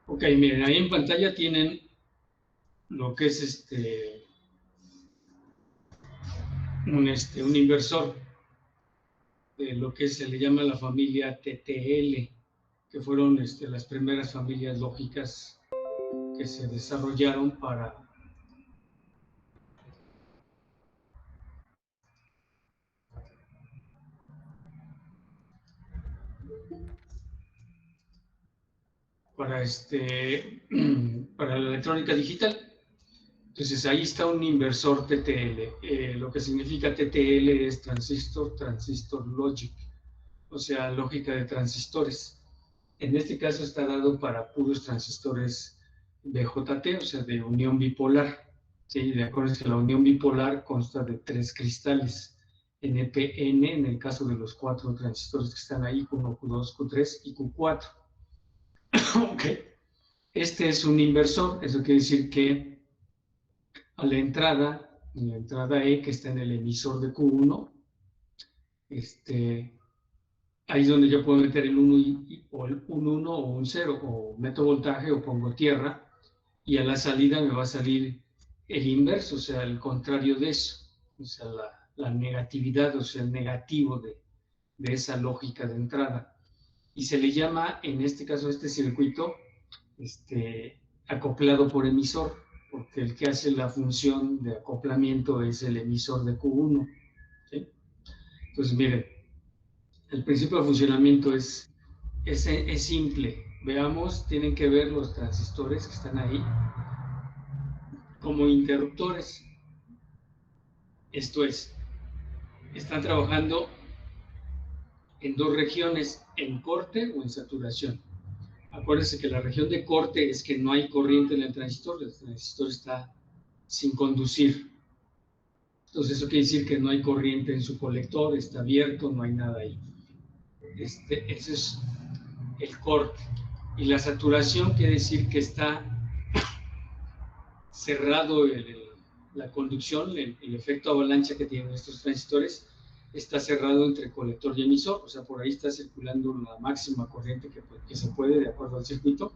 Ok, miren, ahí en pantalla tienen lo que es un inversor de lo que se le llama la familia TTL, que fueron las primeras familias lógicas que se desarrollaron para, para la electrónica digital. Entonces ahí está un inversor TTL. Lo que significa TTL es transistor logic, o sea, lógica de transistores. En este caso está dado para puros transistores BJT, o sea, de unión bipolar. ¿Sí? De acuerdo, que la unión bipolar consta de 3 cristales, NPN, en el caso de los 4 transistores que están ahí, Q1, Q2, Q3 y Q4. Ok. Este es un inversor, eso quiere decir que a la entrada, en la entrada E, que está en el emisor de Q1, ahí es donde yo puedo meter el 1 o un 1 o un 0, o meto voltaje o pongo tierra, y a la salida me va a salir el inverso, o sea, el contrario de eso, o sea, la negatividad, o sea, el negativo de esa lógica de entrada. Y se le llama, en este caso, este circuito, acoplado por emisor, porque el que hace la función de acoplamiento es el emisor de Q1. ¿Sí? Entonces, miren, el principio de funcionamiento es simple. Veamos, tienen que ver los transistores que están ahí como interruptores. Esto es, están trabajando en 2 regiones, en corte o en saturación. Acuérdense que la región de corte es que no hay corriente en el transistor está sin conducir. Entonces eso quiere decir que no hay corriente en su colector, está abierto, no hay nada ahí. Ese es el corte. Y la saturación quiere decir que está cerrado la conducción, el efecto avalancha que tienen estos transistores, está cerrado entre colector y emisor, o sea, por ahí está circulando la máxima corriente que se puede de acuerdo al circuito.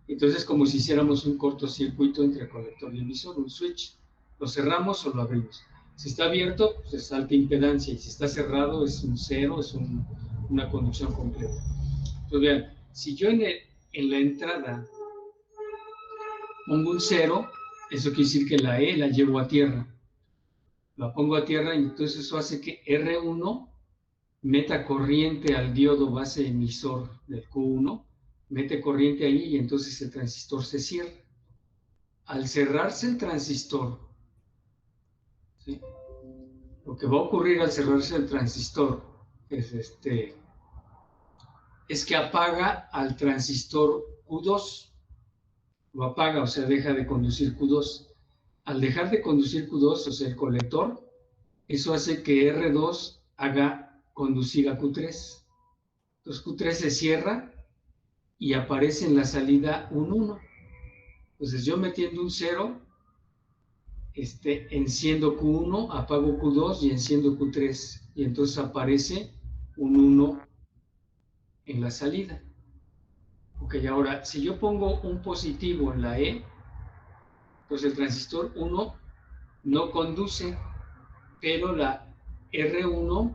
Entonces, como si hiciéramos un cortocircuito entre colector y emisor, un switch. Lo cerramos o lo abrimos. Si está abierto, pues es alta impedancia, y si está cerrado, es un cero, es una conducción completa. Entonces, vean, si yo en la entrada pongo un cero, eso quiere decir que la E la llevo a tierra. La pongo a tierra y entonces eso hace que R1 meta corriente al diodo base emisor del Q1, mete corriente ahí y entonces el transistor se cierra. Al cerrarse el transistor, ¿sí? Lo que va a ocurrir al cerrarse el transistor es que apaga al transistor Q2, lo apaga, o sea, deja de conducir Q2. Al dejar de conducir Q2, o sea, el colector, eso hace que R2 haga conducir a Q3. Entonces Q3 se cierra y aparece en la salida un 1. Entonces yo metiendo un 0, enciendo Q1, apago Q2 y enciendo Q3. Y entonces aparece un 1 en la salida. Ok, ahora, si yo pongo un positivo en la E, pues el transistor 1 no conduce, pero la R1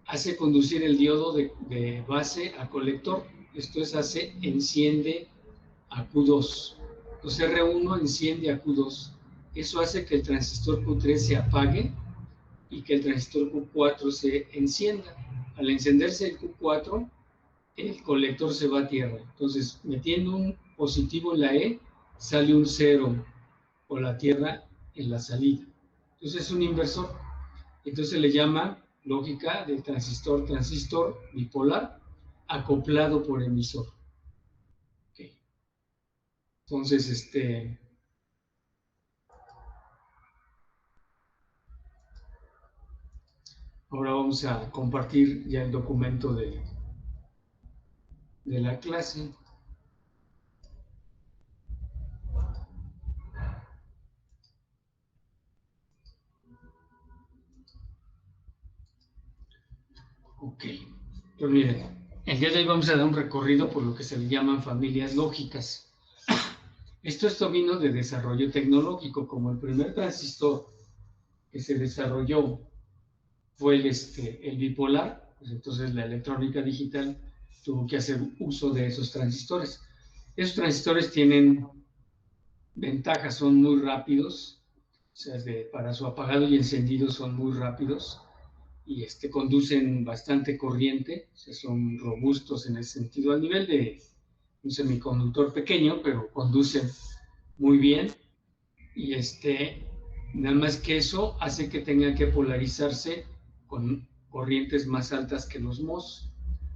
hace conducir el diodo de base a colector. Esto es, enciende a Q2. Entonces R1 enciende a Q2. Eso hace que el transistor Q3 se apague y que el transistor Q4 se encienda. Al encenderse el Q4, el colector se va a tierra. Entonces, metiendo un positivo en la E, sale un 0 o la tierra en la salida. Entonces es un inversor. Entonces le llama lógica de transistor bipolar acoplado por emisor. Okay. Entonces, ahora vamos a compartir ya el documento de la clase. Ok, pues miren, El día de hoy vamos a dar un recorrido por lo que se le llaman familias lógicas. Esto vino de desarrollo tecnológico, como el primer transistor que se desarrolló fue el bipolar, pues entonces la electrónica digital tuvo que hacer uso de esos transistores. Esos transistores tienen ventajas, son muy rápidos, o sea, para su apagado y encendido son muy rápidos y conducen bastante corriente, o sea, son robustos en ese sentido, al nivel de un semiconductor pequeño, pero conducen muy bien y nada más que eso hace que tengan que polarizarse con corrientes más altas que los MOS.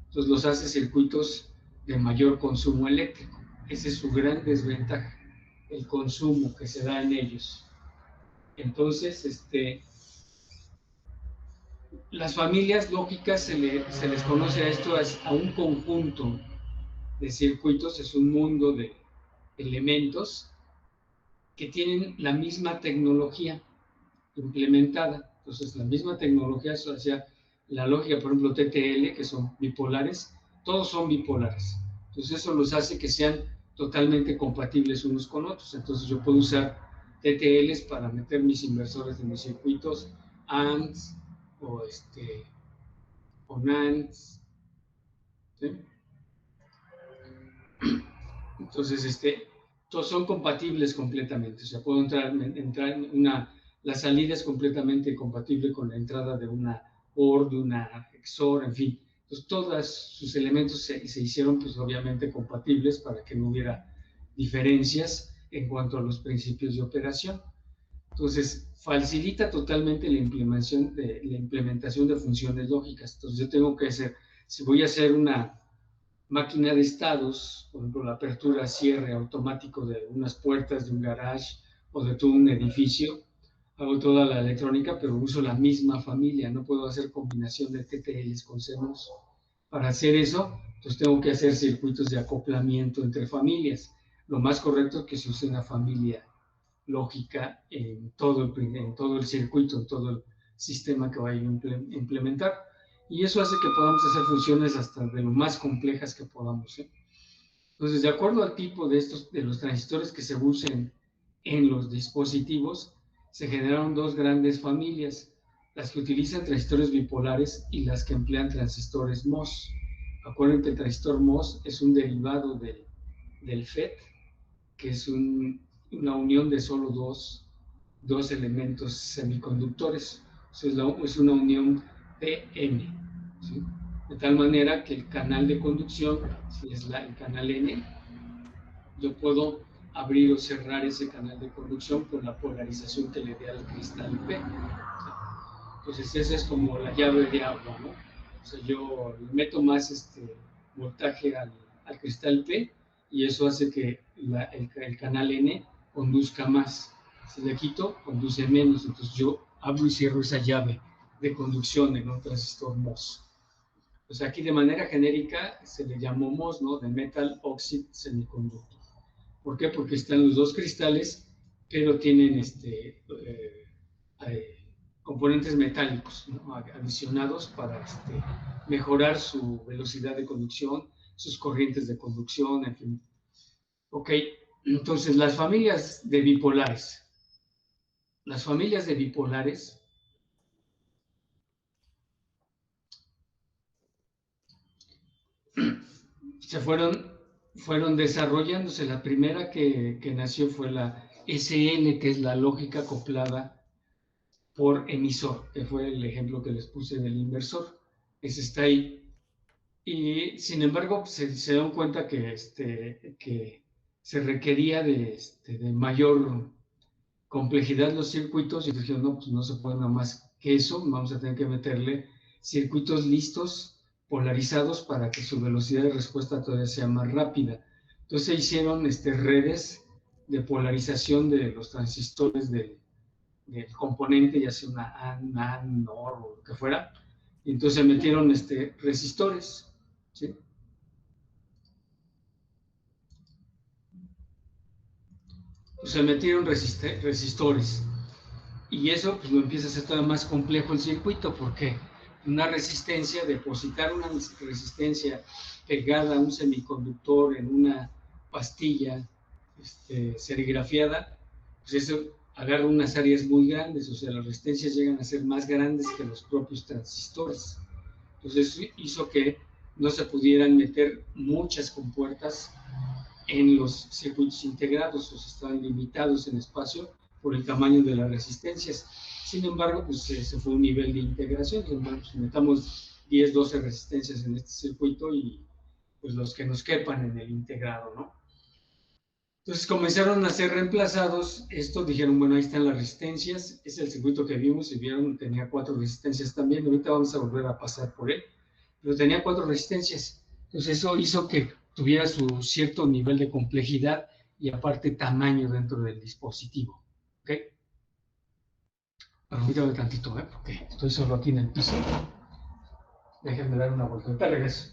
Entonces los hace circuitos de mayor consumo eléctrico. Esa es su gran desventaja, el consumo que se da en ellos. Entonces, las familias lógicas se les conoce a esto a un conjunto de circuitos, es un mundo de elementos que tienen la misma tecnología implementada. Entonces, la misma tecnología, o sea, la lógica, por ejemplo, TTL, que son bipolares, todos son bipolares. Entonces, eso los hace que sean totalmente compatibles unos con otros. Entonces, yo puedo usar TTLs para meter mis inversores de mis circuitos, ANDs o NANDs. ¿Sí? Entonces, todos son compatibles completamente. O sea, puedo entrar en la salida es completamente compatible con la entrada de una OR, de una XOR, en fin. Entonces, todos sus elementos se hicieron, pues, obviamente compatibles para que no hubiera diferencias en cuanto a los principios de operación. Entonces, facilita totalmente la implementación de funciones lógicas. Entonces, yo tengo que hacer, si voy a hacer una máquina de estados, por ejemplo, la apertura, cierre automático de unas puertas de un garage o de todo un edificio, hago toda la electrónica, pero uso la misma familia, no puedo hacer combinación de TTLs con CMOS. Para hacer eso, pues tengo que hacer circuitos de acoplamiento entre familias. Lo más correcto es que se use una familia lógica en todo el circuito, en todo el sistema que vaya a implementar. Y eso hace que podamos hacer funciones hasta de lo más complejas que podamos. Entonces, de acuerdo al tipo de los transistores que se usen en los dispositivos, se generaron dos grandes familias, las que utilizan transistores bipolares y las que emplean transistores MOS. Acuérdense que el transistor MOS es un derivado del FET, que es una unión de solo dos elementos semiconductores. Es una unión PN, ¿sí? De tal manera que el canal de conducción, si es el canal N, yo puedo abrir o cerrar ese canal de conducción por la polarización que le dé al cristal P. Entonces esa es como la llave de agua, ¿no? O sea, yo le meto más voltaje al cristal P y eso hace que el canal N conduzca más. Si le quito, conduce menos. Entonces yo abro y cierro esa llave de conducción en un transistor MOS. Pues aquí de manera genérica se le llamó MOS, ¿no? De Metal Oxide Semiconductor. ¿Por qué? Porque están los dos cristales, pero tienen componentes metálicos, ¿no? Adicionados para mejorar su velocidad de conducción, sus corrientes de conducción, en fin. Ok, entonces las familias de bipolares. Las familias de bipolares se fueron desarrollándose. La primera que nació fue la SL, que es la lógica acoplada por emisor, que fue el ejemplo que les puse del inversor. Ese está ahí. Y sin embargo, se dan cuenta que se requería de mayor complejidad los circuitos y dijeron, no, pues no se puede nada más que eso, vamos a tener que meterle circuitos listos, polarizados, para que su velocidad de respuesta todavía sea más rápida. Entonces se hicieron redes de polarización de los transistores del componente, ya sea una AND, NAND, NOR o lo que fuera, y entonces se metieron resistores, ¿sí? Pues se metieron resistores, y eso pues lo empieza a hacer todavía más complejo el circuito. ¿Por qué? una resistencia, depositar una resistencia pegada a un semiconductor en una pastilla serigrafiada, pues eso agarra unas áreas muy grandes, o sea, las resistencias llegan a ser más grandes que los propios transistores. Entonces eso hizo que no se pudieran meter muchas compuertas en los circuitos integrados, o sea, estaban limitados en espacio por el tamaño de las resistencias. Sin embargo, pues ese fue un nivel de integración. Bueno, pues metamos 10, 12 resistencias en este circuito y pues los que nos quepan en el integrado, ¿no? Entonces comenzaron a ser reemplazados. Estos dijeron, bueno, ahí están las resistencias. Es el circuito que vimos y vieron, tenía 4 resistencias también. Ahorita vamos a volver a pasar por él. Pero tenía 4 resistencias. Entonces eso hizo que tuviera su cierto nivel de complejidad y aparte tamaño dentro del dispositivo. ¿Ok? Permítame tantito, porque estoy solo aquí en el piso. Déjenme dar una vuelta. Ahorita regreso.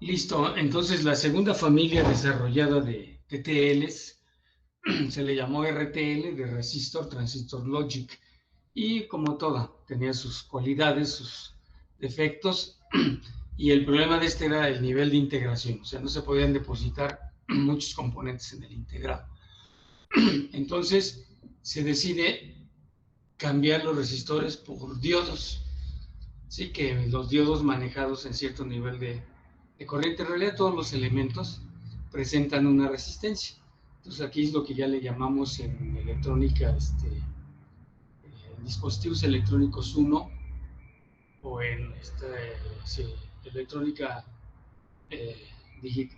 Listo, entonces la segunda familia desarrollada de TTLs se le llamó RTL, de Resistor Transistor Logic, y como toda, tenía sus cualidades, sus defectos, y el problema de este era el nivel de integración, o sea, no se podían depositar muchos componentes en el integrado. Entonces se decide cambiar los resistores por diodos, sí, que los diodos manejados en cierto nivel de corriente, en realidad todos los elementos presentan una resistencia. Entonces aquí es lo que ya le llamamos en electrónica, dispositivos electrónicos 1 o en sí, electrónica,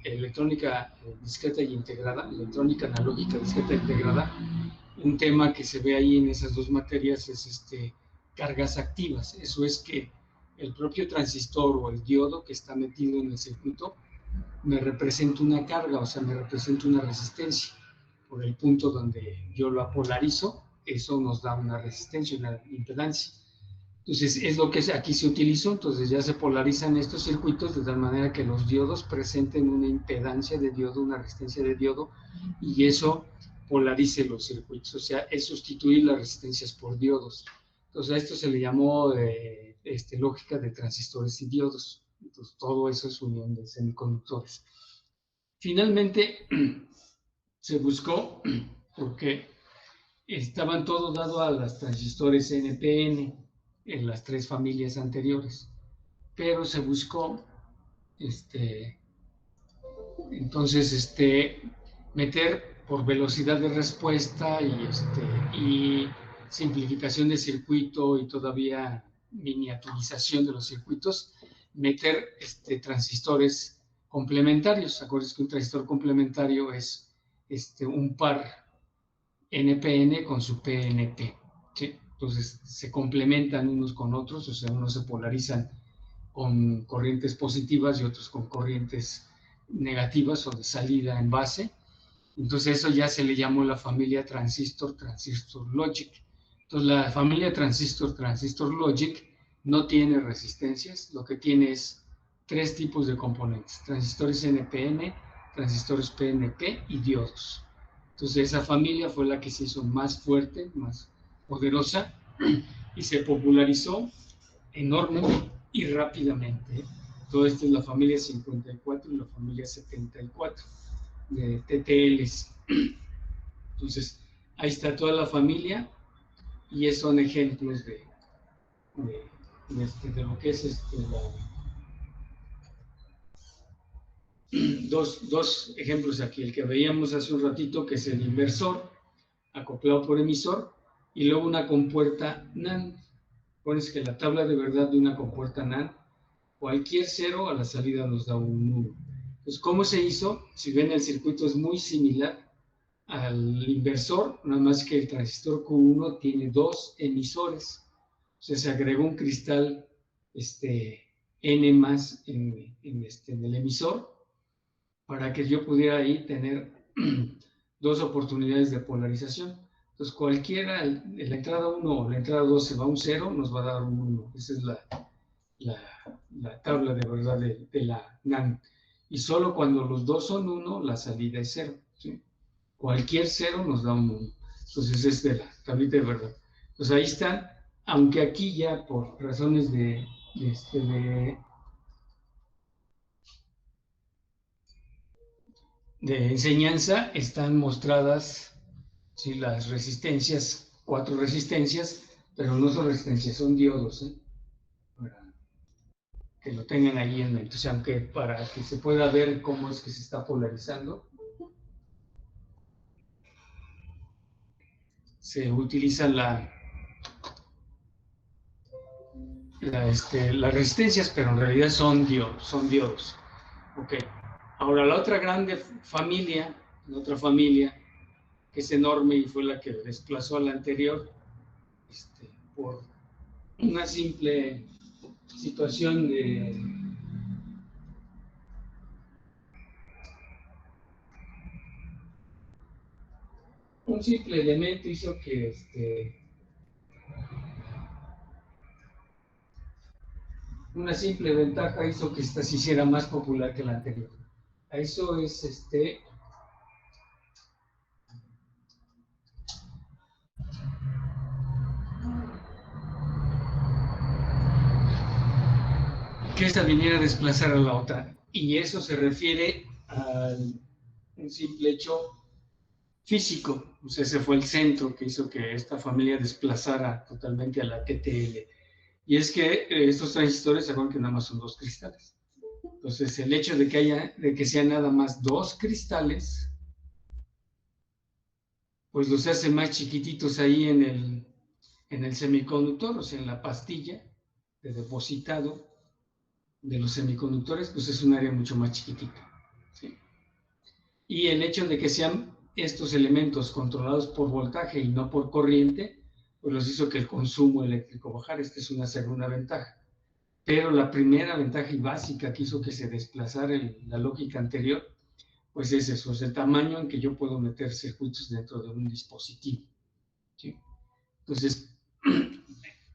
electrónica discreta y integrada, electrónica analógica discreta e integrada. Un tema que se ve ahí en esas dos materias es cargas activas. Eso es que el propio transistor o el diodo que está metido en el circuito me representa una carga, o sea, me representa una resistencia. Por el punto donde yo lo polarizo, eso nos da una resistencia, una impedancia. Entonces, es lo que aquí se utilizó, entonces ya se polarizan estos circuitos de tal manera que los diodos presenten una impedancia de diodo, una resistencia de diodo, y eso polarice los circuitos, o sea, es sustituir las resistencias por diodos. Entonces, a esto se le llamó lógica de transistores y diodos. Entonces, todo eso es unión de semiconductores. Finalmente se buscó, porque estaban todos dados a los transistores NPN en las 3 familias anteriores, pero se buscó entonces meter por velocidad de respuesta y simplificación de circuito y todavía miniaturización de los circuitos, meter transistores complementarios. Acuérdense que un transistor complementario es un par NPN con su PNP, ¿sí? Entonces se complementan unos con otros, o sea, unos se polarizan con corrientes positivas y otros con corrientes negativas o de salida en base. Entonces eso ya se le llamó la familia transistor logic. Entonces la familia transistor logic no tiene resistencias, lo que tiene es 3 tipos de componentes: transistores NPN, transistores PNP y diodos. Entonces esa familia fue la que se hizo más fuerte, más poderosa, y se popularizó enormemente y rápidamente. Todo esto es la familia 54 y la familia 74 de TTLs. Entonces, ahí está toda la familia y son ejemplos de lo que es dos ejemplos aquí. El que veíamos hace un ratito, que es el inversor acoplado por emisor, y luego una compuerta NAND. Pones que la tabla de verdad de una compuerta NAND, cualquier 0 a la salida nos da un 1. Entonces, ¿cómo se hizo? Si ven, el circuito es muy similar al inversor, nada más que el transistor Q1 tiene 2 emisores. O sea, se agregó un cristal N más en el emisor, para que yo pudiera ahí tener 2 oportunidades de polarización. Entonces, cualquiera, en la entrada 1 o la entrada 2 se va a un 0, nos va a dar un 1. Esa es la tabla de verdad de la NAND. Y solo cuando los dos son 1, la salida es 0. ¿Sí? Cualquier 0 nos da un 1. Entonces, es de la tablita de verdad. Entonces, ahí están, aunque aquí ya por razones de enseñanza están mostradas, ¿sí?, las resistencias, 4 resistencias, pero no son resistencias, son diodos, ¿eh? Para que lo tengan ahí en mente. O sea, aunque para que se pueda ver cómo es que se está polarizando, se utiliza las resistencias, pero en realidad son diodos. Ok. Ahora, la otra grande familia, la otra familia, que es enorme y fue la que desplazó a la anterior, por una simple situación de un simple elemento hizo que una simple ventaja hizo que esta se hiciera más popular que la anterior. Eso es que esta viniera a desplazar a la otra. Y eso se refiere a un simple hecho físico. O sea, ese fue el centro que hizo que esta familia desplazara totalmente a la TTL. Y es que estos transistores, se acuerdan que nada más son 2 cristales. Entonces, el hecho de que sean nada más 2 cristales, pues los hace más chiquititos ahí en el semiconductor, o sea, en la pastilla de depositado de los semiconductores, pues es un área mucho más chiquitita, ¿sí? Y el hecho de que sean estos elementos controlados por voltaje y no por corriente, pues los hizo que el consumo eléctrico bajara. Esta es una segunda ventaja. Pero la primera ventaja y básica que hizo que se desplazara la lógica anterior, pues es eso, es el tamaño en que yo puedo meter circuitos dentro de un dispositivo, ¿sí? Entonces,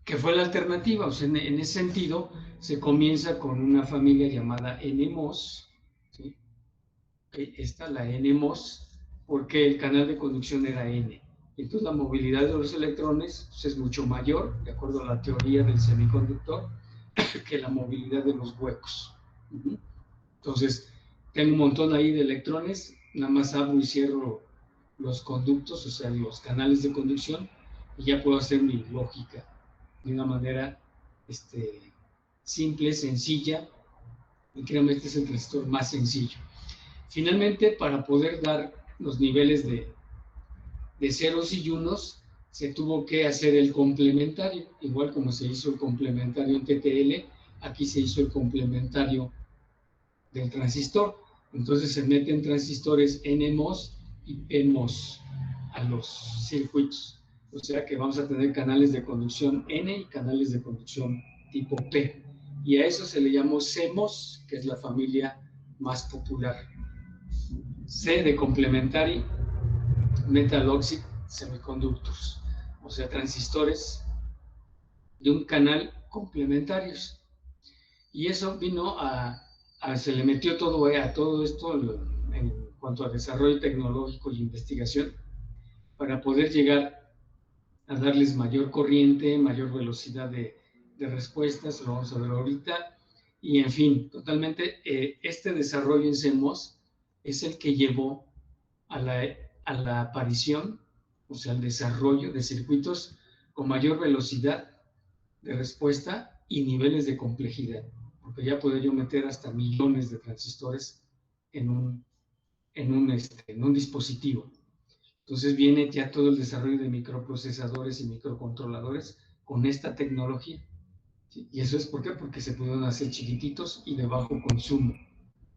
¿qué fue la alternativa? O sea, en ese sentido, se comienza con una familia llamada NMOS, ¿sí? Esta, la NMOS, porque el canal de conducción era N. Entonces, la movilidad de los electrones, pues, es mucho mayor, de acuerdo a la teoría del semiconductor, que la movilidad de los huecos. Entonces, tengo un montón ahí de electrones, nada más abro y cierro los conductos, o sea, los canales de conducción, y ya puedo hacer mi lógica de una manera simple, sencilla, y créanme, este es el transistor más sencillo. Finalmente, para poder dar los niveles de ceros y unos, se tuvo que hacer el complementario, igual como se hizo el complementario en TTL, aquí se hizo el complementario del transistor. Entonces se meten transistores NMOS y PMOS a los circuitos. O sea que vamos a tener canales de conducción N y canales de conducción tipo P. Y a eso se le llamó CMOS, que es la familia más popular. C de Complementary Metal Oxide Semiconductors, o sea, transistores de un canal complementarios. Y eso vino se le metió todo a todo esto en cuanto a desarrollo tecnológico y investigación para poder llegar a darles mayor corriente, mayor velocidad de respuestas, lo vamos a ver ahorita, y en fin, totalmente este desarrollo en CMOS es el que llevó a la aparición, o sea, al desarrollo de circuitos con mayor velocidad de respuesta y niveles de complejidad, porque ya puedo yo meter hasta millones de transistores en un dispositivo. Entonces viene ya todo el desarrollo de microprocesadores y microcontroladores con esta tecnología. ¿Sí? Y eso es ¿por qué? Porque se pudieron hacer chiquititos y de bajo consumo.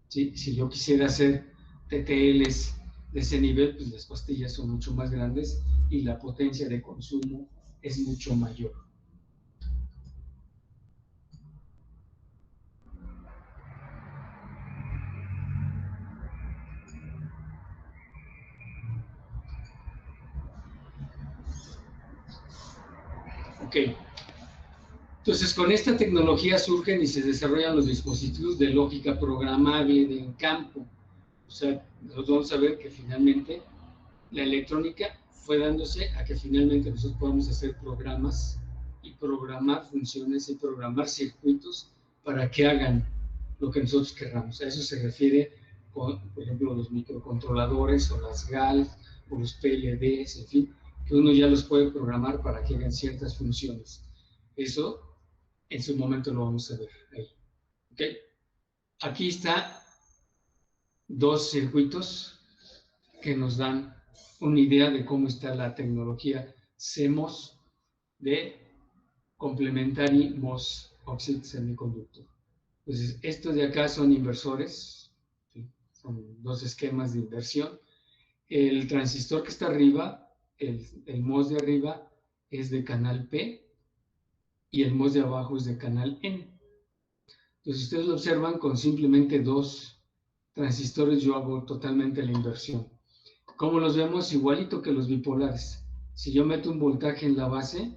¿Sí? Si yo quisiera hacer TTLs de ese nivel, pues las pastillas son mucho más grandes y la potencia de consumo es mucho mayor. Ok. Entonces, con esta tecnología surgen y se desarrollan los dispositivos de lógica programable en campo. O sea, nosotros vamos a ver que finalmente la electrónica fue dándose a que finalmente nosotros podamos hacer programas y programar funciones y programar circuitos para que hagan lo que nosotros querramos. A eso se refiere, por ejemplo, los microcontroladores o las GAL o los PLDs, en fin, que uno ya los puede programar para que hagan ciertas funciones. Eso en su momento lo vamos a ver ahí. ¿Okay? Aquí está dos circuitos que nos dan una idea de cómo está la tecnología CMOS de Complementary MOS Oxide Semiconductor. Entonces, estos de acá son inversores, ¿sí? Son dos esquemas de inversión. El transistor que está arriba, el MOS de arriba, es de canal P y el MOS de abajo es de canal N. Entonces, ustedes lo observan con simplemente dos transistores, yo hago totalmente la inversión. ¿Cómo los vemos? Igualito que los bipolares. Si yo meto un voltaje en la base,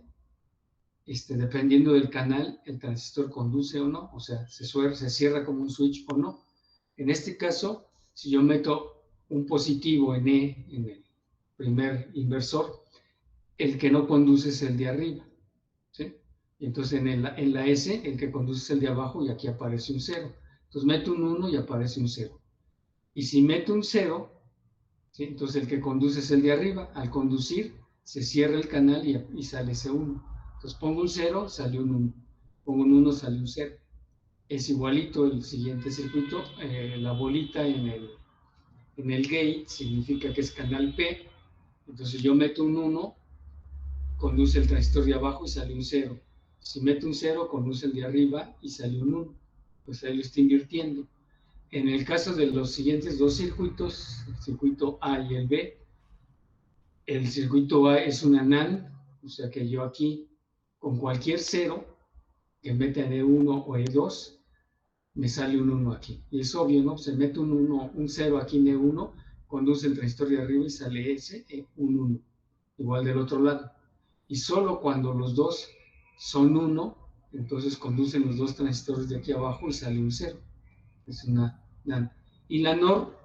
dependiendo del canal, el transistor conduce o no, o sea, se cierra como un switch o no. En este caso, si yo meto un positivo en E, en el primer inversor, el que no conduce es el de arriba, ¿sí? Y entonces en la S, el que conduce es el de abajo y aquí aparece un 0. Entonces meto un 1 y aparece un 0. Y si meto un 0, ¿sí? Entonces el que conduce es el de arriba. Al conducir, se cierra el canal y sale ese 1. Entonces pongo un 0, sale un 1. Pongo un 1, sale un 0. Es igualito el siguiente circuito. La bolita en el gate significa que es canal P. Entonces yo meto un 1, conduce el transistor de abajo y sale un 0. Si meto un 0, conduce el de arriba y sale un 1. Pues ahí lo estoy invirtiendo. En el caso de los siguientes dos circuitos, el circuito A y el B, el circuito A es una NAND, o sea que yo aquí, con cualquier 0 que meta en E1 o E2, me sale un 1 aquí. Y es obvio, ¿no? Se mete un 0 aquí en E1, conduce el transistor de arriba y sale ese, un 1. Igual del otro lado. Y solo cuando los dos son 1, entonces conducen los dos transistores de aquí abajo y sale un 0. Es una NAND. Y la NOR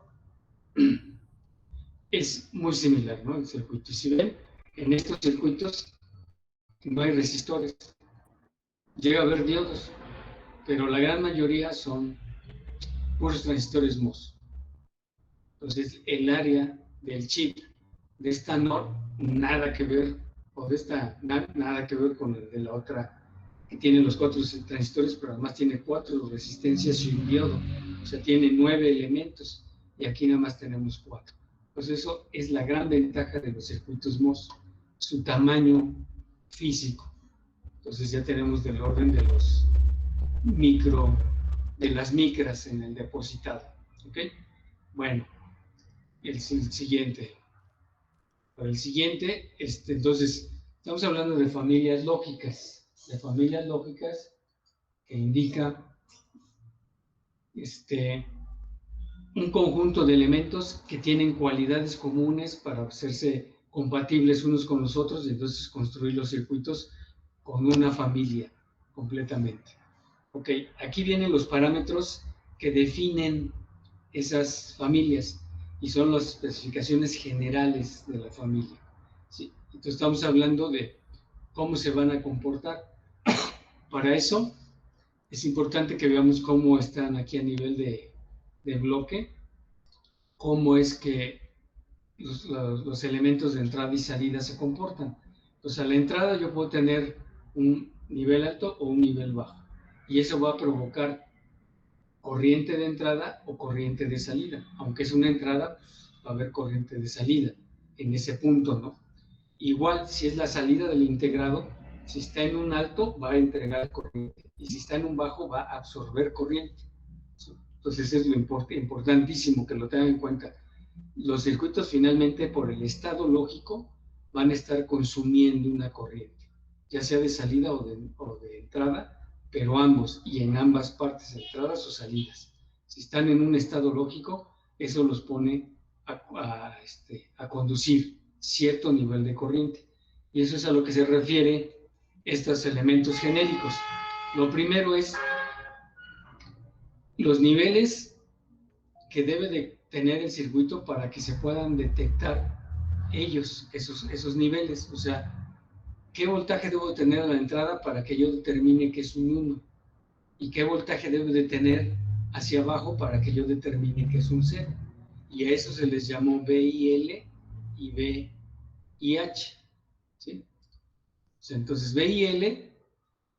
es muy similar, ¿no? El circuito. Y si ven, en estos circuitos no hay resistores. Llega a haber diodos, pero la gran mayoría son puros transistores MOS. Entonces, el área del chip de esta NOR, nada que ver, o de esta, nada que ver con el de la otra, que tiene los 4 transistores, pero además tiene 4 resistencias y un diodo. O sea, tiene 9 elementos, y aquí nada más tenemos 4. Pues eso es la gran ventaja de los circuitos MOS, su tamaño físico. Entonces ya tenemos del orden de los de las micras en el depositado. ¿Ok? Bueno, el siguiente. Para el siguiente, entonces, estamos hablando de familias lógicas que indica un conjunto de elementos que tienen cualidades comunes para hacerse compatibles unos con los otros y entonces construir los circuitos con una familia completamente. Ok, aquí vienen los parámetros que definen esas familias y son las especificaciones generales de la familia. ¿Sí? Entonces estamos hablando de cómo se van a comportar. Para eso es importante que veamos cómo están aquí a nivel de bloque, cómo es que los elementos de entrada y salida se comportan. Entonces a la entrada yo puedo tener un nivel alto o un nivel bajo y eso va a provocar corriente de entrada o corriente de salida. Aunque es una entrada, va a haber corriente de salida en ese punto, ¿no? Igual, si es la salida del integrado, si está en un alto, va a entregar corriente. Y si está en un bajo, va a absorber corriente. Entonces, es lo importantísimo que lo tengan en cuenta. Los circuitos, finalmente, por el estado lógico, van a estar consumiendo una corriente, ya sea de salida o de entrada, pero ambos y en ambas partes, entradas o salidas. Si están en un estado lógico, eso los pone a conducir cierto nivel de corriente. Y eso es a lo que se refiere estos elementos genéricos. Lo primero es los niveles que debe de tener el circuito para que se puedan detectar esos niveles. O sea, ¿qué voltaje debo tener a la entrada para que yo determine que es un 1? ¿Y qué voltaje debo de tener hacia abajo para que yo determine que es un 0? Y a eso se les llamó VIL y VIH. ¿Sí? O sea, entonces, VIL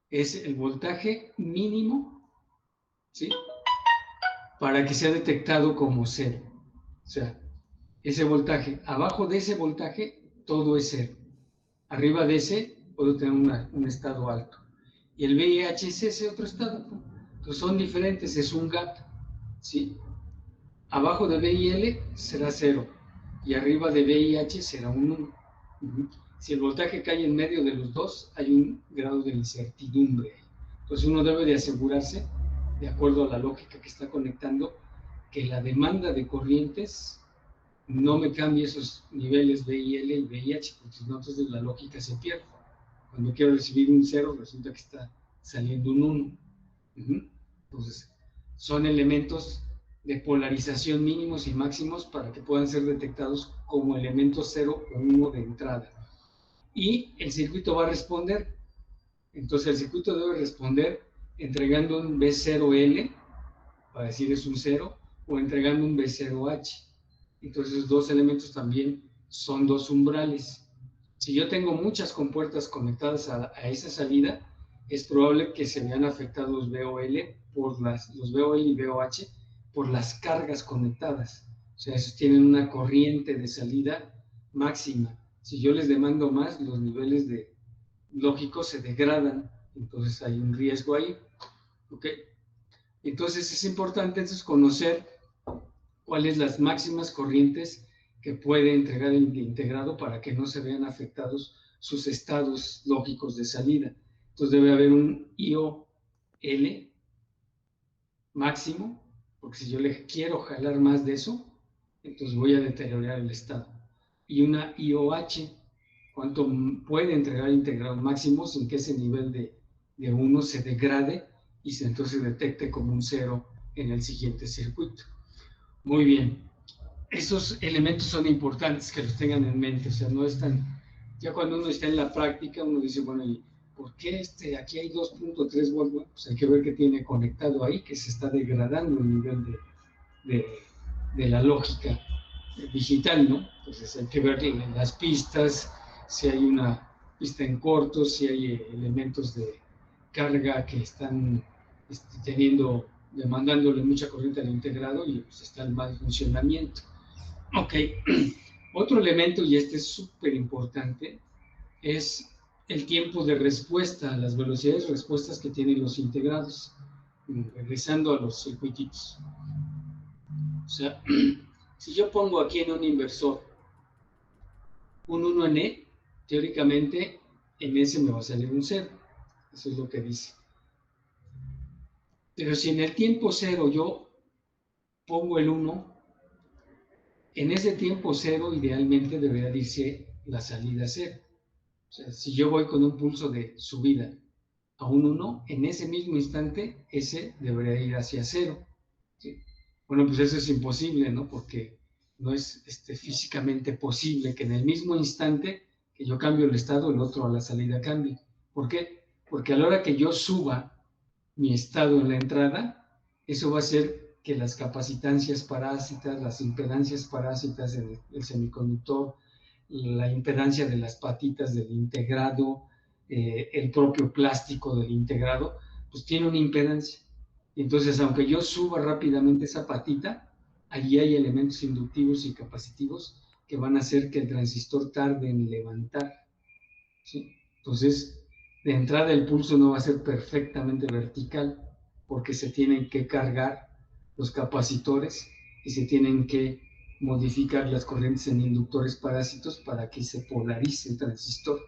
es el voltaje mínimo, ¿sí?, para que sea detectado como 0. O sea, ese voltaje, abajo de ese voltaje, todo es 0. Arriba de ese, puedo tener un estado alto. Y el VIH es ese otro estado, ¿no? Entonces son diferentes, es un gap, ¿sí? Abajo de VIL será 0 y arriba de VIH será un 1. Si el voltaje cae en medio de los dos, hay un grado de incertidumbre. Entonces uno debe de asegurarse, de acuerdo a la lógica que está conectando, que la demanda de corrientes no me cambie esos niveles VIL y VIH, porque entonces la lógica se pierde. Cuando quiero recibir un 0, resulta que está saliendo un 1. Entonces, son elementos de polarización mínimos y máximos para que puedan ser detectados como elementos 0 o 1 de entrada. Y el circuito va a responder. Entonces, el circuito debe responder entregando un B0L, para decir es un 0, o entregando un B0H. Entonces, esos dos elementos también son dos umbrales. Si yo tengo muchas compuertas conectadas a esa salida, es probable que se vean afectados los VOL, los VOL y VOH por las cargas conectadas. O sea, esos tienen una corriente de salida máxima. Si yo les demando más, los niveles lógicos se degradan. Entonces hay un riesgo ahí. ¿Ok? Entonces es importante conocer cuáles las máximas corrientes que puede entregar el integrado para que no se vean afectados sus estados lógicos de salida. Entonces debe haber un IOL máximo, porque si yo le quiero jalar más de eso, entonces voy a deteriorar el estado. Y una IOH, cuánto puede entregar el integrado máximo sin que ese nivel de 1 se degrade y se entonces detecte como un 0 en el siguiente circuito. Muy bien. Esos elementos son importantes que los tengan en mente, o sea, no están, ya cuando uno está en la práctica, uno dice, bueno, ¿y por qué aquí hay 2.3 volts? Bueno, pues hay que ver qué tiene conectado ahí, que se está degradando el nivel de la lógica digital, ¿no? Entonces hay que ver en las pistas, si hay una pista en corto, si hay elementos de carga que están demandándole mucha corriente al integrado y pues está en mal funcionamiento. Ok, otro elemento, y este es súper importante, es el tiempo de respuesta, las velocidades de respuestas que tienen los integrados, regresando a los circuititos. O sea, si yo pongo aquí en un inversor un 1 en E, teóricamente en ese me va a salir un 0. Eso es lo que dice. Pero si en el tiempo 0 yo pongo el 1, en ese tiempo 0 idealmente debería irse la salida 0. O sea, si yo voy con un pulso de subida a un 1, en ese mismo instante ese debería ir hacia 0. ¿Sí? Bueno, pues eso es imposible, ¿no? Porque no es físicamente posible que en el mismo instante que yo cambio el estado, el otro a la salida cambie. ¿Por qué? Porque a la hora que yo suba mi estado en la entrada, eso va a hacer que las capacitancias parásitas, las impedancias parásitas en el semiconductor, la impedancia de las patitas del integrado, el propio plástico del integrado, pues tiene una impedancia. Entonces, aunque yo suba rápidamente esa patita, allí hay elementos inductivos y capacitivos que van a hacer que el transistor tarde en levantar. ¿Sí? Entonces, de entrada el pulso no va a ser perfectamente vertical porque se tienen que cargar los capacitores y se tienen que modificar las corrientes en inductores parásitos para que se polarice el transistor.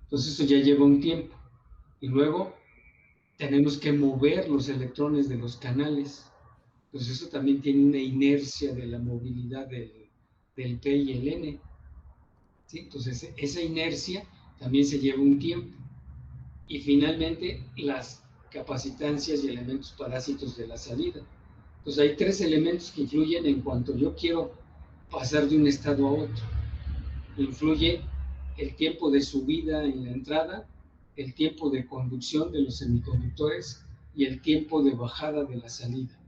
Entonces eso ya lleva un tiempo. Y luego tenemos que mover los electrones de los canales. Entonces eso también tiene una inercia de la movilidad del P y el N. ¿Sí? Entonces esa inercia también se lleva un tiempo. Y finalmente las capacitancias y elementos parásitos de la salida. Entonces hay tres elementos que influyen en cuanto yo quiero pasar de un estado a otro. Influye el tiempo de subida en la entrada, el tiempo de conducción de los semiconductores y el tiempo de bajada de la salida.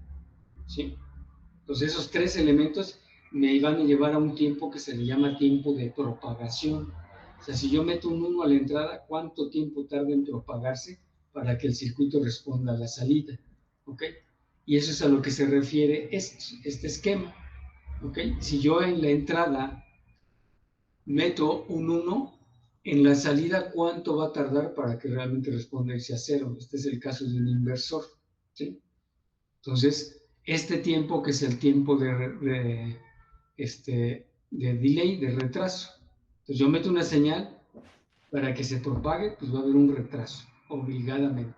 ¿Sí? Entonces esos tres elementos me van a llevar a un tiempo que se le llama tiempo de propagación. O sea, si yo meto un 1 a la entrada, ¿cuánto tiempo tarda en propagarse para que el circuito responda a la salida? ¿Ok? Y eso es a lo que se refiere este esquema. ¿Ok? Si yo en la entrada meto un 1, en la salida, ¿cuánto va a tardar para que realmente responda irse a 0? Este es el caso de un inversor. ¿Sí? Entonces, este tiempo que es el tiempo de delay, de retraso. Entonces yo meto una señal para que se propague, pues va a haber un retraso, obligadamente.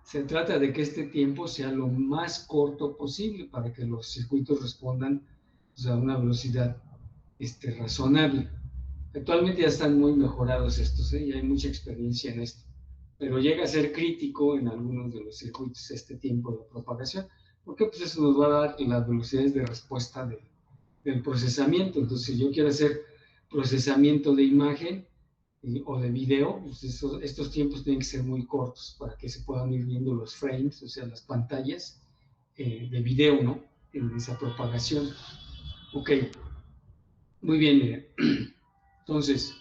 Se trata de que este tiempo sea lo más corto posible para que los circuitos respondan pues, a una velocidad razonable. Actualmente ya están muy mejorados estos, y hay mucha experiencia en esto, pero llega a ser crítico en algunos de los circuitos este tiempo de propagación, porque pues eso nos va a dar las velocidades de respuesta del procesamiento. Entonces, si yo quiero hacer procesamiento de imagen o de video, pues estos tiempos tienen que ser muy cortos para que se puedan ir viendo los frames, o sea, las pantallas de video, ¿no? En esa propagación. Ok, muy bien, miren. Entonces,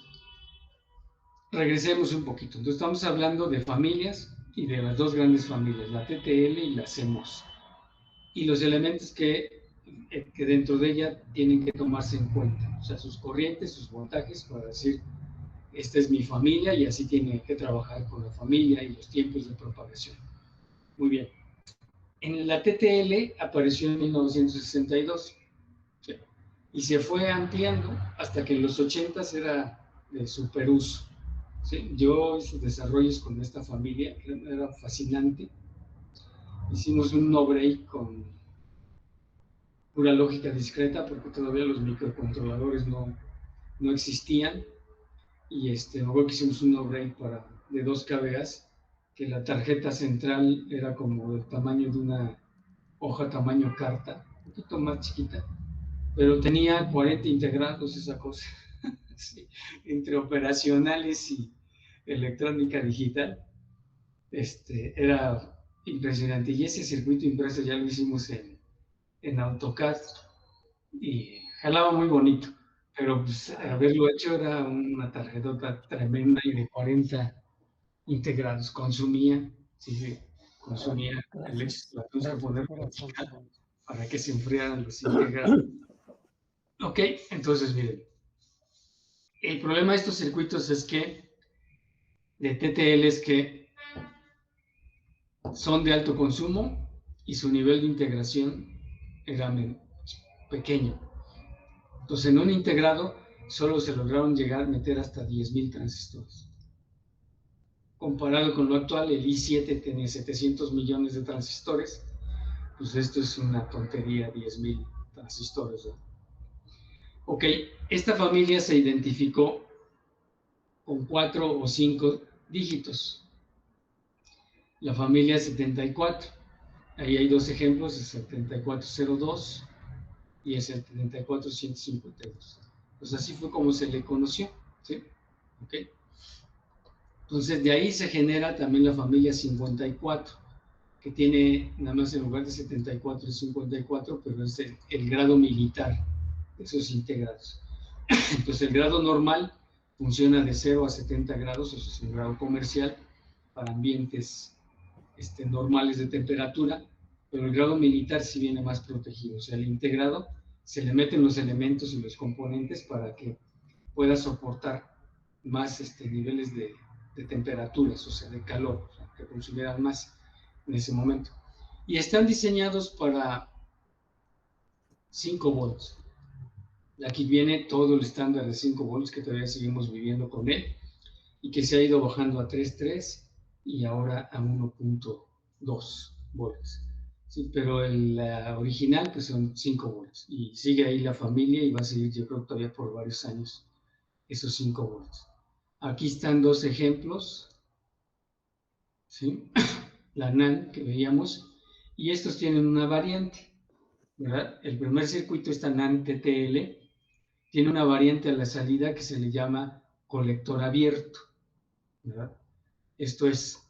regresemos un poquito. Entonces, estamos hablando de familias y de las dos grandes familias, la TTL y la CMOS. Y los elementos que dentro de ella tienen que tomarse en cuenta, o sea, sus corrientes, sus voltajes, para decir, esta es mi familia y así tiene que trabajar con la familia y los tiempos de propagación. Muy bien. En la TTL apareció en 1962, ¿sí? Y se fue ampliando hasta que en los 80 era de superuso. ¿Sí? Yo hice desarrollos con esta familia, era fascinante. Hicimos un no-break con pura lógica discreta porque todavía los microcontroladores no existían. Y me acuerdo que hicimos un no-break de 2 kBAs, que la tarjeta central era como del tamaño de una hoja tamaño carta, un poquito más chiquita, pero tenía 40 integrados esa cosa. Sí, entre operacionales y electrónica digital. Era impresionante. Y ese circuito impreso ya lo hicimos en AutoCAD. y jalaba muy bonito, pero pues, haberlo hecho era una tarjetota tremenda y de 40 integrados. Consumía, sí, consumía el hecho, la tuvimos que poner para que se enfriaran los integrados. Ok, entonces miren, el problema de estos circuitos es que, de TTL, es que son de alto consumo y su nivel de integración era pequeño. Entonces, en un integrado solo se lograron meter hasta 10.000 transistores. Comparado con lo actual, el i7 tiene 700 millones de transistores, pues esto es una tontería, 10.000 transistores, ¿no? Ok, esta familia se identificó con 4 o 5 dígitos. La familia 74, ahí hay dos ejemplos, el 7402 y el 74152. Pues así fue como se le conoció, ¿sí? Ok. Entonces de ahí se genera también la familia 54, que tiene nada más en lugar de 74 y 54, pero es el grado militar de esos integrados. Entonces el grado normal funciona de 0 a 70 grados, eso es un grado comercial para ambientes normales de temperatura, pero el grado militar sí viene más protegido. O sea, el integrado se le meten los elementos y los componentes para que pueda soportar más niveles de temperaturas, o sea, de calor, o sea, que consumieran más en ese momento. Y están diseñados para 5 volts. Aquí viene todo el estándar de 5 volts que todavía seguimos viviendo con él y que se ha ido bajando a 3.3 y ahora a 1.2 volts. Sí, pero el original pues son 5 volts y sigue ahí la familia y va a seguir yo creo todavía por varios años esos 5 volts. Aquí están dos ejemplos, ¿sí? La NAND que veíamos, y estos tienen una variante, ¿verdad? El primer circuito, esta NAND TTL, tiene una variante a la salida que se le llama colector abierto, ¿verdad? Esto es,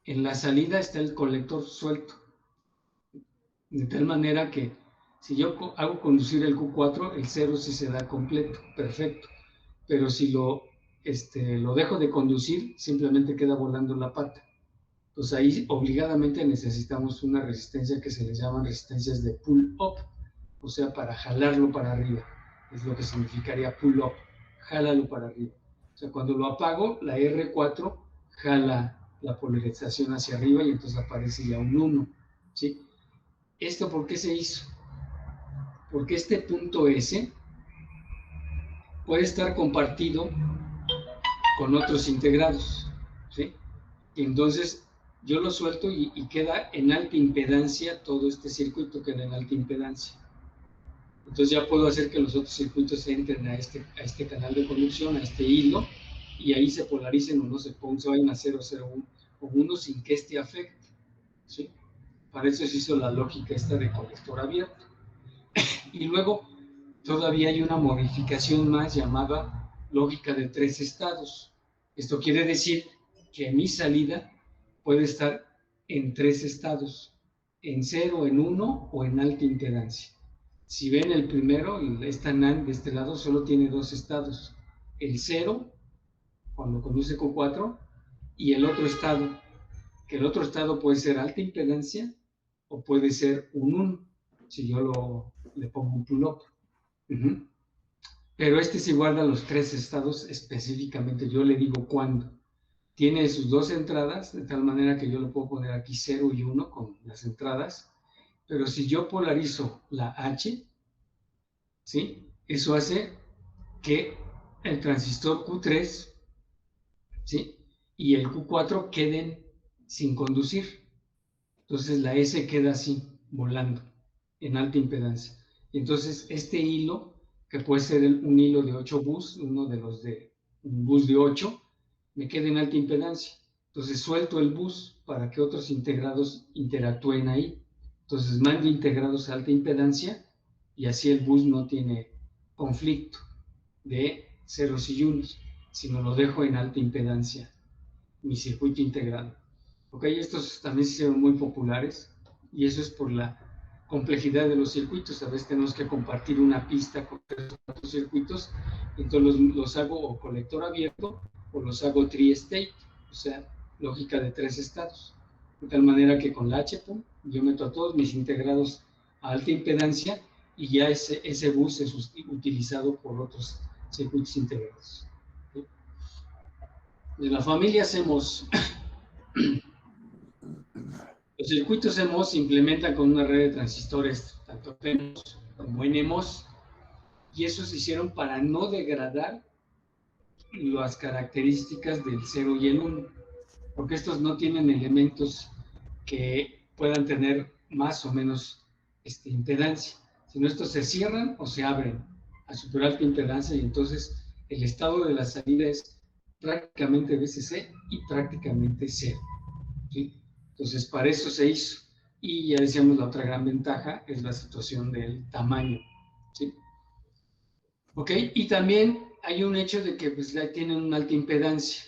en la salida está el colector suelto, de tal manera que si yo hago conducir el Q4, el 0 sí se da completo, perfecto, pero si lo dejo de conducir, simplemente queda volando la pata. Pues ahí obligadamente necesitamos una resistencia que se les llaman resistencias de pull-up, o sea, para jalarlo para arriba. Es lo que significaría pull-up, jálalo para arriba. O sea, cuando lo apago, la R4 jala la polarización hacia arriba y entonces aparece ya un 1. ¿Sí? ¿Esto por qué se hizo? Porque este punto S puede estar compartido con otros integrados. ¿Sí? Y entonces yo lo suelto y queda en alta impedancia, todo este circuito queda en alta impedancia. Entonces ya puedo hacer que los otros circuitos entren a este canal de conducción, a este hilo, y ahí se polaricen o no se vayan a 0, 0, 1 o 1 sin que este afecte. ¿Sí? Para eso se hizo la lógica esta de colector abierto. Y luego todavía hay una modificación más llamada lógica de 3 estados. Esto quiere decir que mi salida puede estar en 3 estados, en 0, en 1 o en alta impedancia. Si ven el primero, esta NAND de este lado solo tiene 2 estados, el 0 cuando conduce con 4 y el otro estado, que el otro estado puede ser alta impedancia o puede ser un 1, si yo le pongo un pull-up. Pero sí guarda los 3 estados específicamente, yo le digo cuándo. Tiene sus 2 entradas, de tal manera que yo le puedo poner aquí 0 y 1 con las entradas, pero si yo polarizo la H, ¿sí? Eso hace que el transistor Q3, ¿sí? Y el Q4 queden sin conducir. Entonces la S queda así, volando, en alta impedancia. Entonces este hilo, que puede ser un hilo de 8 bus, uno de los de un bus de 8, me queda en alta impedancia. Entonces suelto el bus para que otros integrados interactúen ahí. Entonces mando integrados a alta impedancia y así el bus no tiene conflicto de ceros y unos, sino lo dejo en alta impedancia, mi circuito integrado. Ok, estos también se hicieron muy populares y eso es por la complejidad de los circuitos. A veces tenemos que compartir una pista con 3 o 4 circuitos, entonces los hago o colector abierto o los hago tri-state, o sea, lógica de 3 estados. De tal manera que con la HPOM yo meto a todos mis integrados a alta impedancia y ya ese bus es utilizado por otros circuitos integrados. De la familia CMOS, los circuitos CMOS se implementan con una red de transistores, tanto PMOS como NMOS, y eso se hicieron para no degradar las características del 0 y el 1, porque estos no tienen elementos que puedan tener más o menos impedancia, sino estos se cierran o se abren a super alta impedancia y entonces el estado de la salida es prácticamente VCC y prácticamente cero, ¿sí? Entonces para eso se hizo. Y ya decíamos, la otra gran ventaja es la situación del tamaño, ¿sí? Ok, y también hay un hecho de que pues tienen una alta impedancia,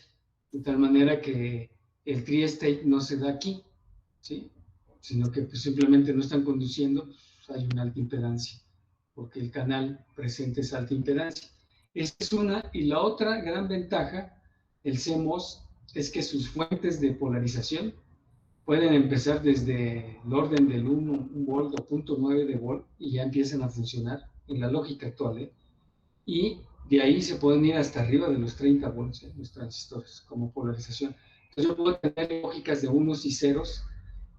de tal manera que el tri-state no se da aquí, ¿sí? Sino que pues, simplemente no están conduciendo, pues, hay una alta impedancia, porque el canal presenta esa alta impedancia. Esta es una, y la otra gran ventaja, el CMOS, es que sus fuentes de polarización pueden empezar desde el orden del 1 volt o 0.9 de volt y ya empiezan a funcionar en la lógica actual, ¿eh? Y de ahí se pueden ir hasta arriba de los 30 volts, los transistores, como polarización. Entonces yo puedo tener lógicas de unos y ceros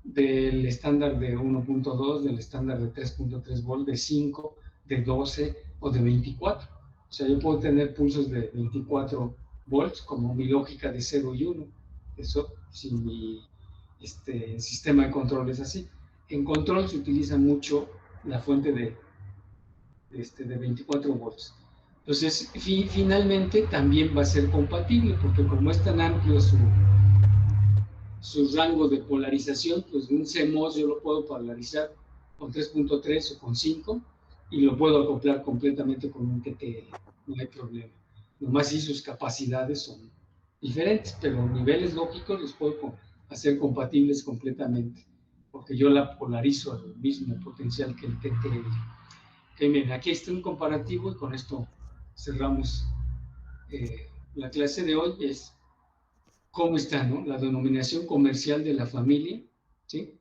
del estándar de 1.2, del estándar de 3.3 volt, de 5, de 12 o de 24. O sea, yo puedo tener pulsos de 24 volts como mi lógica de 0 y 1. Eso si mi sistema de control es así. En control se utiliza mucho la fuente de 24 volts. Entonces, finalmente también va a ser compatible, porque como es tan amplio su rango de polarización, pues un CMOS yo lo puedo polarizar con 3.3 o con 5 y lo puedo acoplar completamente con un TTL, no hay problema. Nomás si sus capacidades son diferentes, pero niveles lógicos los puedo hacer compatibles completamente, porque yo la polarizo al mismo potencial que el TTL. Bien, aquí está un comparativo y con esto cerramos la clase de hoy. Es cómo está, ¿no?, la denominación comercial de la familia, ¿sí?,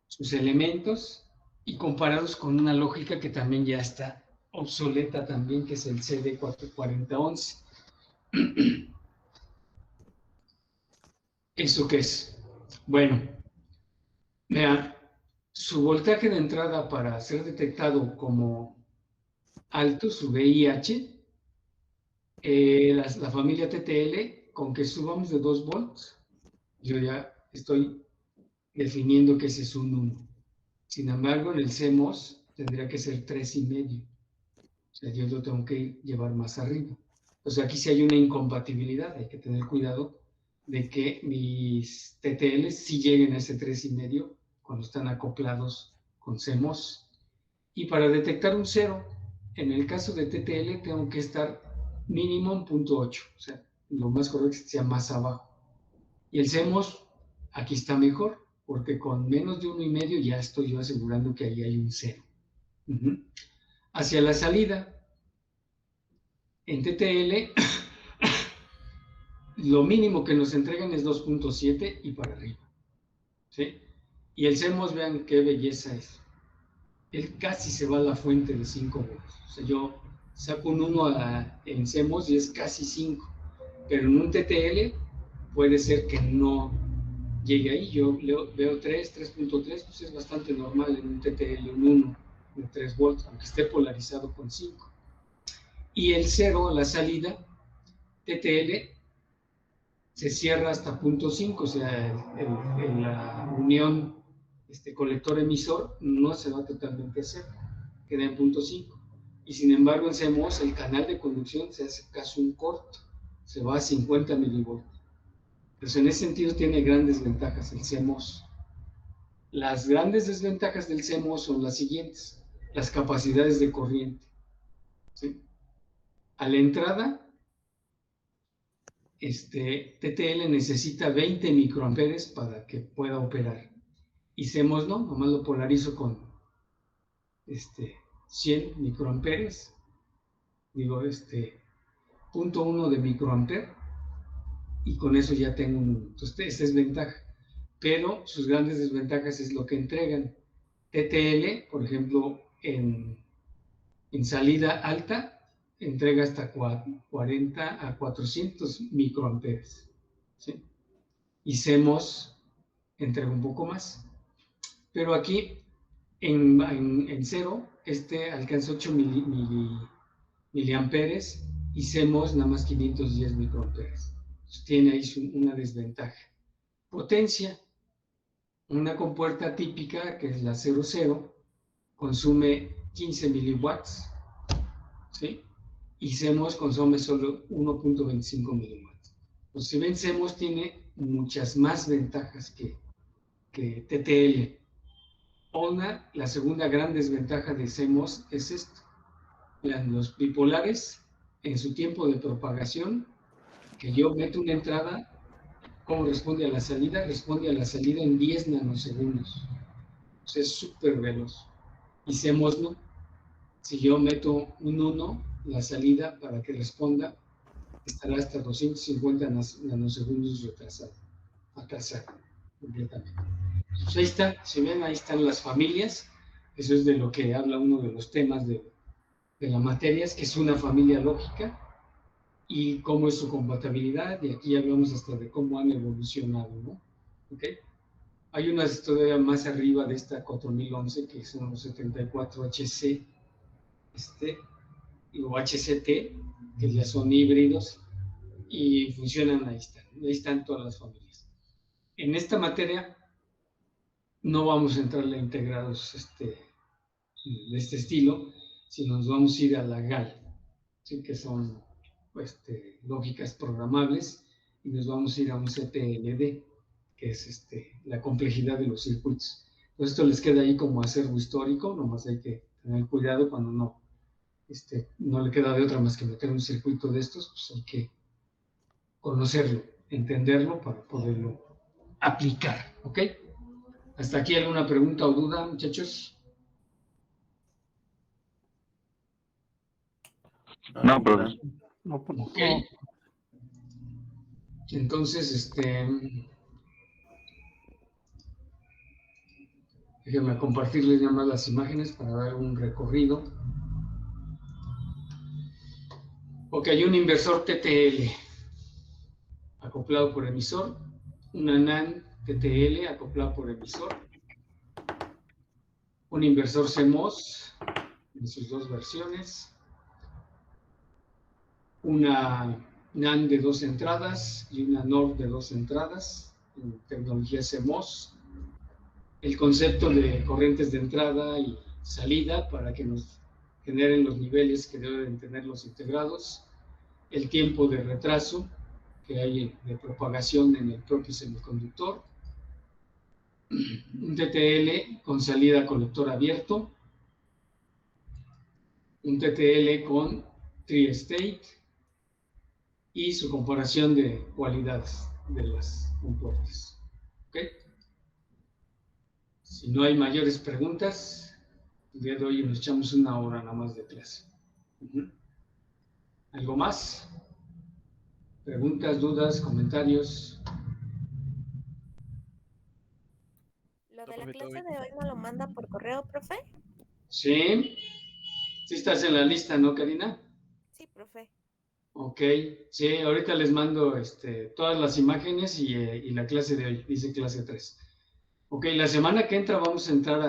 sus elementos, y comparados con una lógica que también ya está obsoleta también, que es el CD4011. ¿Eso qué es? Bueno, vean, su voltaje de entrada para ser detectado como alto, su VIH, la familia TTL, con que subamos de 2 volts, yo ya estoy definiendo que ese es un 1. Sin embargo, en el CMOS tendría que ser 3,5. O sea, yo lo tengo que llevar más arriba. O sea, aquí sí hay una incompatibilidad. Hay que tener cuidado de que mis TTL sí lleguen a ese 3,5 cuando están acoplados con CMOS. Y para detectar un 0, en el caso de TTL, tengo que estar mínimo en 0.8. O sea, lo más correcto es que sea más abajo. Y el CMOS, aquí está mejor, porque con menos de 1,5 ya estoy yo asegurando que ahí hay un 0. Hacia la salida, en TTL, lo mínimo que nos entregan es 2.7 y para arriba, ¿sí? Y el CMOS, vean qué belleza es. Él casi se va a la fuente de 5 volts. O sea, yo saco un 1 en CMOS y es casi 5. Pero en un TTL puede ser que no llegue ahí. Yo veo 3.3, pues es bastante normal en un TTL, un 1 de 3 volts, aunque esté polarizado con 5. Y el 0 a la salida, TTL, se cierra hasta 0.5, o sea, la unión colector-emisor no se va totalmente a cero, queda en 0.5. Y sin embargo, en CMOS el canal de conducción se hace casi un corto, se va a 50 milivoltios. Pues en ese sentido tiene grandes ventajas el CMOS. Las grandes desventajas del CMOS son las siguientes: las capacidades de corriente, ¿sí? A la entrada, TTL necesita 20 microamperes para que pueda operar. Y CMOS no, nomás lo polarizo con 100 microamperes, digo, 0.1 de microamper, y con eso ya tengo entonces esta es ventaja, pero sus grandes desventajas es lo que entregan. TTL, por ejemplo, en salida alta, entrega hasta 40 a 400 microamperes, ¿sí? Y CMOS entrega un poco más. Pero aquí, en cero, alcanza 8 miliamperes y CMOS nada más 510 microamperes. Entonces, tiene ahí una desventaja. Potencia. Una compuerta típica, que es la 00, consume 15 miliwatts, ¿sí? Y CMOS consume solo 1.25 miliwatts. Pues si ven, CMOS tiene muchas más ventajas que TTL. La segunda gran desventaja de CMOS es esto. Vean, los bipolares, en su tiempo de propagación, que yo meto una entrada, ¿cómo responde a la salida? Responde a la salida en 10 nanosegundos. O sea, es súper veloz. Y CMOS no. Si yo meto un 1, la salida para que responda estará hasta 250 nanosegundos retrasado, completamente. Pues ahí está, si ven, ahí están las familias. Eso es de lo que habla uno de los temas de la materia, es que es una familia lógica y cómo es su compatibilidad, y aquí hablamos hasta de cómo han evolucionado, ¿no? ¿Okay? Hay unas todavía más arriba de esta 4011, que son los 74HC, o HCT, que ya son híbridos, y funcionan, ahí están todas las familias. En esta materia no vamos a entrarle a integrados de este estilo, sino nos vamos a ir a la GAL, ¿sí? Que son lógicas programables, y nos vamos a ir a un CPLD, que es la complejidad de los circuitos. Entonces esto les queda ahí como acervo histórico, nomás hay que tener cuidado cuando no le queda de otra más que meter un circuito de estos, pues hay que conocerlo, entenderlo para poderlo aplicar, ¿ok? ¿Hasta aquí alguna pregunta o duda, muchachos? No, profe. No, pues, Ok. Entonces, déjenme compartirles ya más las imágenes para dar un recorrido. Ok, hay un inversor TTL acoplado por emisor, una NAND TTL acoplado por emisor, un inversor CMOS en sus dos versiones, una NAND de 2 entradas y una NOR de 2 entradas en tecnología CMOS, el concepto de corrientes de entrada y salida para que nos generen los niveles que deben tener los integrados, el tiempo de retraso que hay de propagación en el propio semiconductor, un TTL con salida colector abierto, un TTL con tri-state y su comparación de cualidades de las compuertas. ¿Ok? Si no hay mayores preguntas, el día de hoy nos echamos una hora nada más de clase. ¿Algo más? ¿Preguntas, dudas, comentarios? ¿Lo de la clase de hoy me lo manda por correo, profe? Sí. Sí estás en la lista, ¿no, Karina? Sí, profe. Ok. Sí, ahorita les mando todas las imágenes y la clase de hoy. Dice clase 3. Ok, la semana que entra vamos a entrar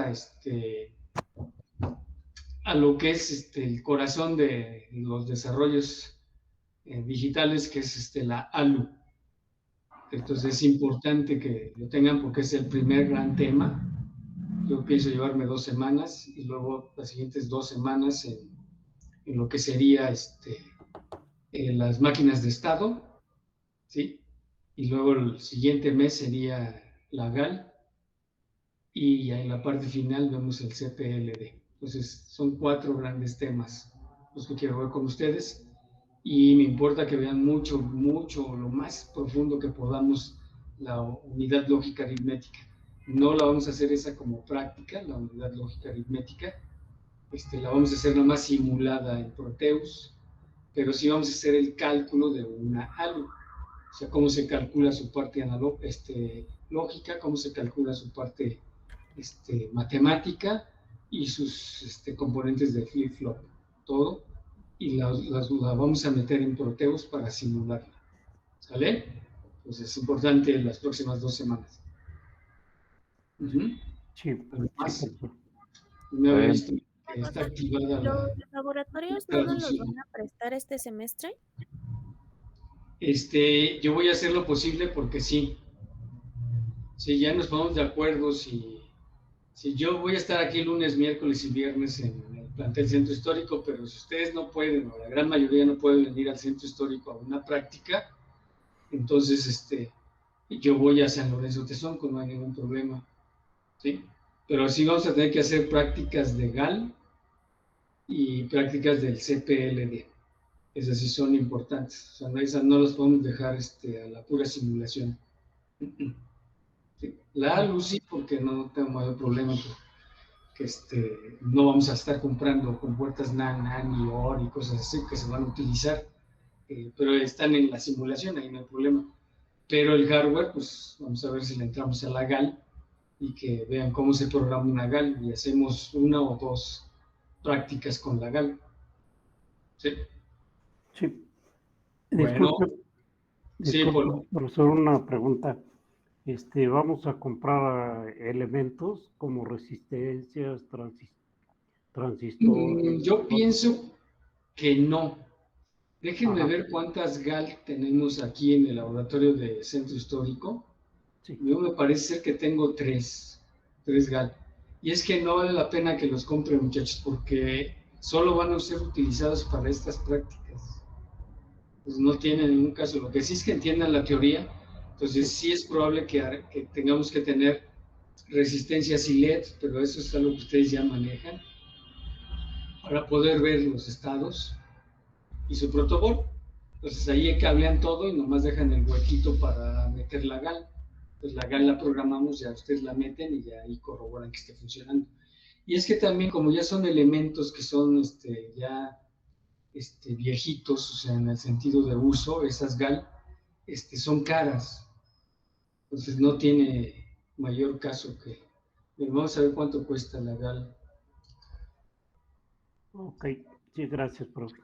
a lo que es el corazón de los desarrollos digitales, que es la ALU. Entonces es importante que lo tengan porque es el primer gran tema. Yo pienso llevarme 2 semanas y luego las siguientes 2 semanas en lo que sería las máquinas de estado, ¿sí? Y luego el siguiente mes sería la GAL y en la parte final vemos el CPLD. Entonces son 4 grandes temas los que quiero ver con ustedes, y me importa que vean mucho, lo más profundo que podamos la unidad lógica aritmética. No la vamos a hacer esa como práctica, la unidad lógica aritmética, la vamos a hacer nada más simulada en Proteus, pero sí vamos a hacer el cálculo de una ALU. O sea, cómo se calcula su parte lógica, cómo se calcula su parte matemática y sus componentes de flip-flop, todo. Y la vamos a meter en Proteus para simularla. ¿Sale? Pues es importante en las próximas 2 semanas. Sí, Además, sí, me había visto que está activada ¿Los la laboratorios no nos los traducción. van a prestar este semestre? Yo voy a hacer lo posible porque sí. Si ya nos ponemos de acuerdo, si yo voy a estar aquí lunes, miércoles y viernes en el plantel Centro Histórico, pero si ustedes no pueden, o la gran mayoría no pueden venir al Centro Histórico a una práctica, entonces yo voy a San Lorenzo Tezonco, no hay ningún problema. ¿Sí? Pero sí vamos a tener que hacer prácticas de GAL y prácticas del CPLD. Esas sí son importantes. O sea, esas no las podemos dejar a la pura simulación. Sí. La Lucy, porque no tengo mayor problema, que no vamos a estar comprando compuertas NAN y OR y cosas así que se van a utilizar, pero están en la simulación, ahí no hay problema. Pero el hardware, pues vamos a ver si le entramos a la GAL y que vean cómo se programa una GAL y hacemos 1 o 2 prácticas con la GAL. ¿Sí? Sí. Bueno, Disculpe, profesor, una pregunta. Vamos a comprar elementos como resistencias, transistores. Yo pienso que no. Déjenme Ajá. ver cuántas GAL tenemos aquí en el laboratorio de Centro Histórico. Sí. Yo me parece ser que tengo 3 GAL. Y es que no vale la pena que los compren, muchachos, porque solo van a ser utilizados para estas prácticas. Pues no tiene ningún caso. Lo que sí es que entiendan la teoría, entonces sí es probable que tengamos que tener resistencias y LED, pero eso es algo que ustedes ya manejan, para poder ver los estados y su protocolo. Entonces ahí cablean todo y nomás dejan el huequito para meter la GAL. Pues la GAL la programamos, ya ustedes la meten y ya ahí corroboran que esté funcionando. Y es que también como ya son elementos que son ya viejitos, o sea, en el sentido de uso, esas GAL son caras. Entonces no tiene mayor caso que... Vamos a ver cuánto cuesta la GAL. Ok, sí, gracias, profe.